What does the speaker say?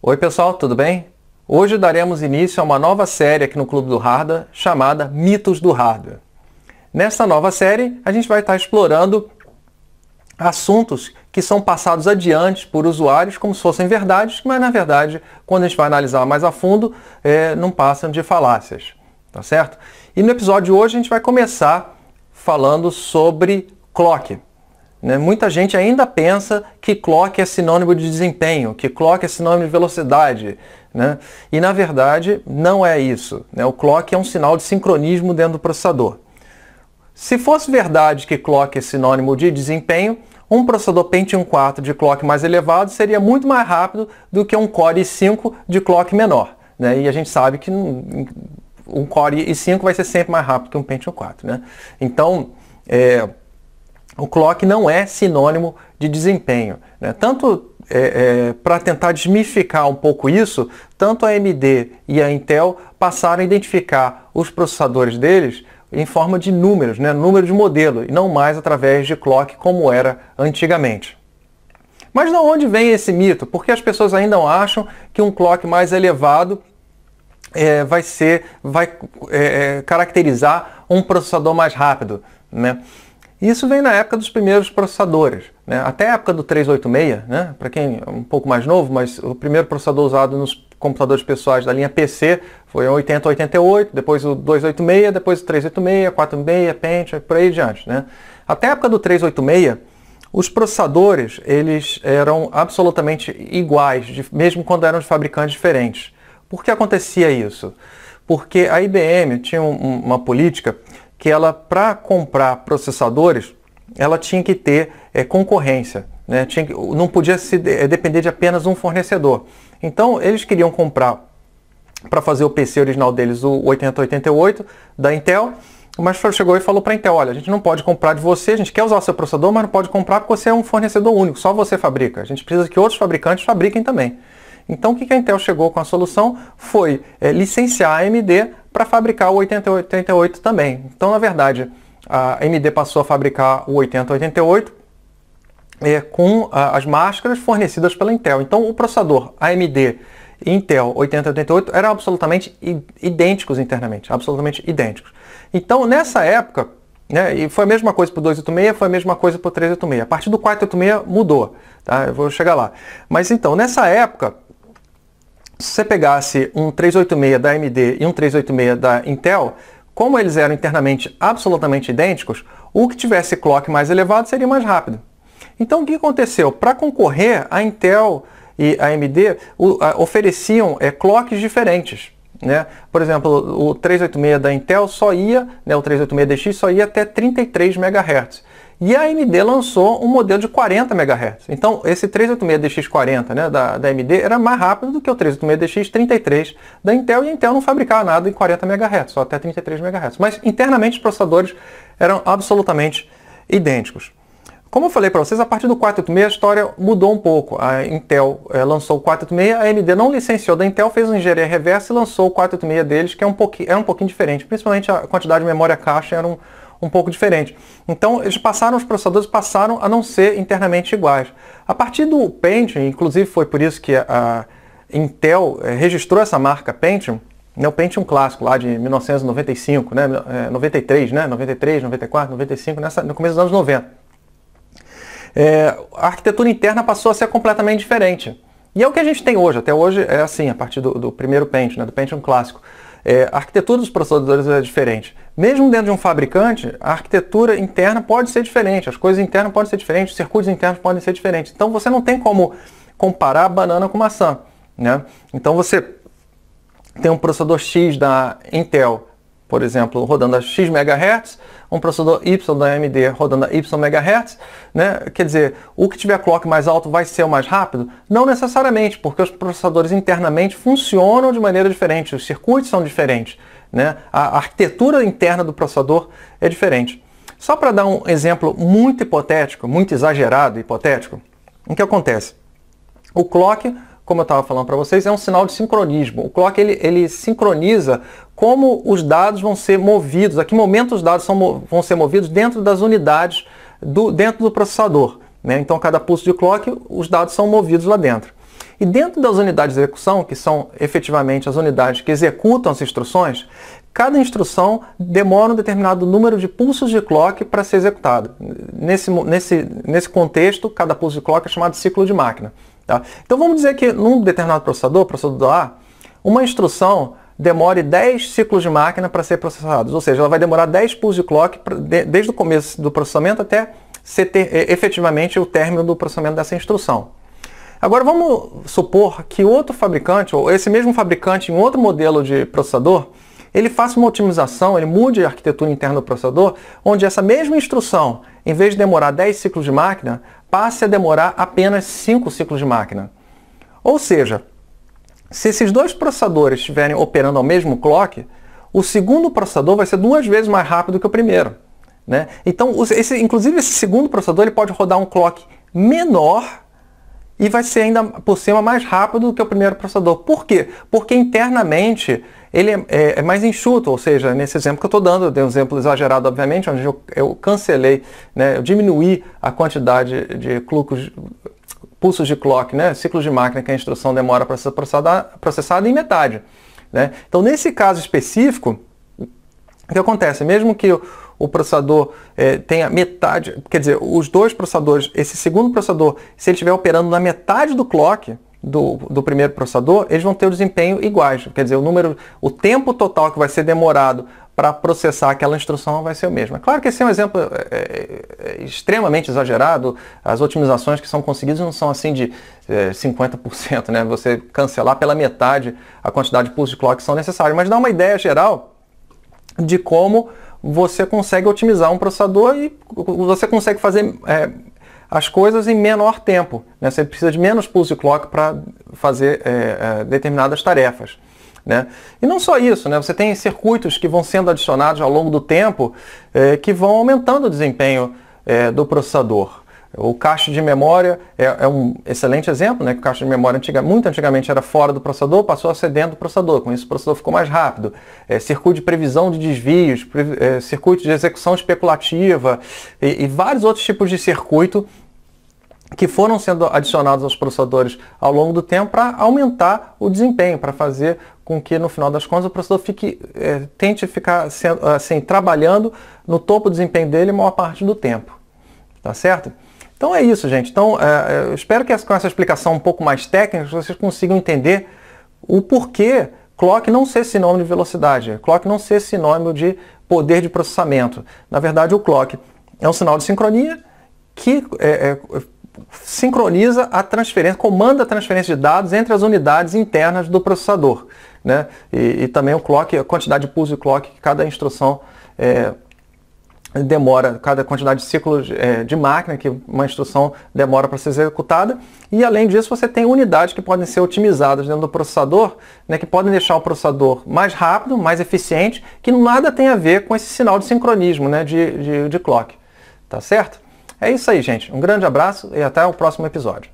Oi pessoal, tudo bem? Hoje daremos início a uma nova série aqui no Clube do Hardware chamada Mitos do Hardware. Nesta nova série, a gente vai estar explorando assuntos que são passados adiante por usuários como se fossem verdades, mas na verdade, quando a gente vai analisar mais a fundo, não passam de falácias, tá certo? E no episódio de hoje a gente vai começar falando sobre clock. Muita gente ainda pensa que clock é sinônimo de desempenho, que clock é sinônimo de velocidade, e na verdade não é isso. O clock é um sinal de sincronismo dentro do processador. Se fosse verdade que clock é sinônimo de desempenho, um processador Pentium 4 de clock mais elevado seria muito mais rápido do que um Core i5 de clock menor. E a gente sabe que um Core i5 vai ser sempre mais rápido que um Pentium 4. Então, o clock não é sinônimo de desempenho. Tanto para tentar desmistificar um pouco isso, tanto a AMD e a Intel passaram a identificar os processadores deles em forma de números, número de modelo, e não mais através de clock como era antigamente. Mas de onde vem esse mito? Porque as pessoas ainda acham que um clock mais elevado vai caracterizar um processador mais rápido, Isso vem na época dos primeiros processadores, até a época do 386, para quem é um pouco mais novo, mas o primeiro processador usado nos computadores pessoais da linha PC foi o 8088, depois o 286, depois o 386, 486, Pentium, por aí adiante. Até a época do 386, os processadores eles eram absolutamente iguais, mesmo quando eram de fabricantes diferentes. Por que acontecia isso? Porque a IBM tinha uma política que ela, para comprar processadores, ela tinha que ter concorrência, não podia depender de apenas um fornecedor. Então, eles queriam comprar, para fazer o PC original deles, o 8088 da Intel, mas chegou e falou para a Intel, olha, a gente não pode comprar de você, a gente quer usar o seu processador, mas não pode comprar porque você é um fornecedor único, só você fabrica. A gente precisa que outros fabricantes fabriquem também. Então, o que a Intel chegou com a solução foi licenciar a AMD para fabricar o 8088 também. Então, na verdade, a AMD passou a fabricar o 8088 com as máscaras fornecidas pela Intel. Então, o processador AMD e Intel 8088 eram absolutamente idênticos internamente, absolutamente idênticos. Então, nessa época, e foi a mesma coisa para o 286, foi a mesma coisa para o 386. A partir do 486 mudou, tá? Eu vou chegar lá. Mas então, nessa época, se você pegasse um 386 da AMD e um 386 da Intel, como eles eram internamente absolutamente idênticos, o que tivesse clock mais elevado seria mais rápido. Então o que aconteceu? Para concorrer, a Intel e a AMD ofereciam clocks diferentes. Por exemplo, o 386 da Intel só ia, o 386DX só ia até 33 MHz. E a AMD lançou um modelo de 40 MHz. Então, esse 386DX40 da AMD era mais rápido do que o 386DX33 da Intel, e a Intel não fabricava nada em 40 MHz, só até 33 MHz. Mas, internamente, os processadores eram absolutamente idênticos. Como eu falei para vocês, a partir do 486 a história mudou um pouco. A Intel lançou o 486, a AMD não licenciou da Intel, fez uma engenharia reversa e lançou o 486 deles, que era um pouquinho diferente. Principalmente a quantidade de memória caixa era um pouco diferente. Então, os processadores passaram a não ser internamente iguais. A partir do Pentium, inclusive foi por isso que a Intel registrou essa marca Pentium, o Pentium clássico lá de 1995, 93, 93, 94, 95, no começo dos anos 90. A arquitetura interna passou a ser completamente diferente. E é o que a gente tem hoje. Até hoje é assim, a partir do primeiro Pentium, do Pentium clássico. A arquitetura dos processadores é diferente. Mesmo dentro de um fabricante, a arquitetura interna pode ser diferente, as coisas internas podem ser diferentes, os circuitos internos podem ser diferentes. Então você não tem como comparar banana com maçã. Então você tem um processador X da Intel, por exemplo, rodando a X MHz, um processador Y da AMD rodando a Y MHz, Quer dizer, o que tiver clock mais alto vai ser o mais rápido? Não necessariamente, porque os processadores internamente funcionam de maneira diferente, os circuitos são diferentes, A arquitetura interna do processador é diferente. Só para dar um exemplo muito hipotético, muito exagerado e hipotético, o que acontece? O clock, como eu estava falando para vocês, é um sinal de sincronismo. O clock ele sincroniza como os dados vão ser movidos, a que momento os dados vão ser movidos dentro das unidades dentro do processador. Então, cada pulso de clock, os dados são movidos lá dentro. E dentro das unidades de execução, que são efetivamente as unidades que executam as instruções, cada instrução demora um determinado número de pulsos de clock para ser executada. Nesse contexto, cada pulso de clock é chamado de ciclo de máquina. Tá? Então vamos dizer que num determinado processador A, uma instrução demore 10 ciclos de máquina para ser processada. Ou seja, ela vai demorar 10 pulsos de clock desde o começo do processamento até efetivamente o término do processamento dessa instrução. Agora vamos supor que outro fabricante, ou esse mesmo fabricante em outro modelo de processador, ele faça uma otimização, ele mude a arquitetura interna do processador, onde essa mesma instrução, em vez de demorar 10 ciclos de máquina, passe a demorar apenas 5 ciclos de máquina. Ou seja, se esses dois processadores estiverem operando ao mesmo clock, o segundo processador vai ser 2 vezes mais rápido que o primeiro. Né? Então, inclusive esse segundo processador ele pode rodar um clock menor e vai ser ainda por cima mais rápido do que o primeiro processador. Por quê? Porque internamente ele é mais enxuto, ou seja, nesse exemplo que eu estou dando, eu dei um exemplo exagerado, obviamente, onde eu cancelei, né, eu diminuí a quantidade de pulsos de clock, né, ciclos de máquina que a instrução demora para ser processada em metade. Né? Então, nesse caso específico, o que acontece? Mesmo que o processador tenha metade, quer dizer, os dois processadores, esse segundo processador, se ele estiver operando na metade do clock do primeiro processador, eles vão ter o desempenho iguais. Quer dizer, o tempo total que vai ser demorado para processar aquela instrução vai ser o mesmo. É claro que esse é um exemplo extremamente exagerado, as otimizações que são conseguidas não são assim de 50%, né? Você cancelar pela metade a quantidade de pulsos de clock que são necessários, mas dá uma ideia geral de como você consegue otimizar um processador e você consegue fazer as coisas em menor tempo. Né? Você precisa de menos pulsos de clock para fazer determinadas tarefas. Né? E não só isso, né? Você tem circuitos que vão sendo adicionados ao longo do tempo que vão aumentando o desempenho do processador. O cache de memória é um excelente exemplo, né? Que o cache de memória muito antigamente era fora do processador, passou a ser dentro do processador. Com isso o processador ficou mais rápido. Circuito de previsão de desvios, circuito de execução especulativa e vários outros tipos de circuito que foram sendo adicionados aos processadores ao longo do tempo para aumentar o desempenho, para fazer com que no final das contas o processador tente ficar assim, trabalhando no topo do desempenho dele a maior parte do tempo. Tá certo? Então é isso, gente. Então, eu espero que com essa explicação um pouco mais técnica vocês consigam entender o porquê clock não ser sinônimo de velocidade, clock não ser sinônimo de poder de processamento. Na verdade, o clock é um sinal de sincronia que sincroniza a transferência, comanda a transferência de dados entre as unidades internas do processador. Né? E também o clock, a quantidade de pulsos de clock que cada instrução demora, cada quantidade de ciclos de máquina que uma instrução demora para ser executada, e além disso você tem unidades que podem ser otimizadas dentro do processador, né, que podem deixar o processador mais rápido, mais eficiente, que nada tem a ver com esse sinal de sincronismo, né, de clock. Tá certo? É isso aí, gente. Um grande abraço e até o próximo episódio.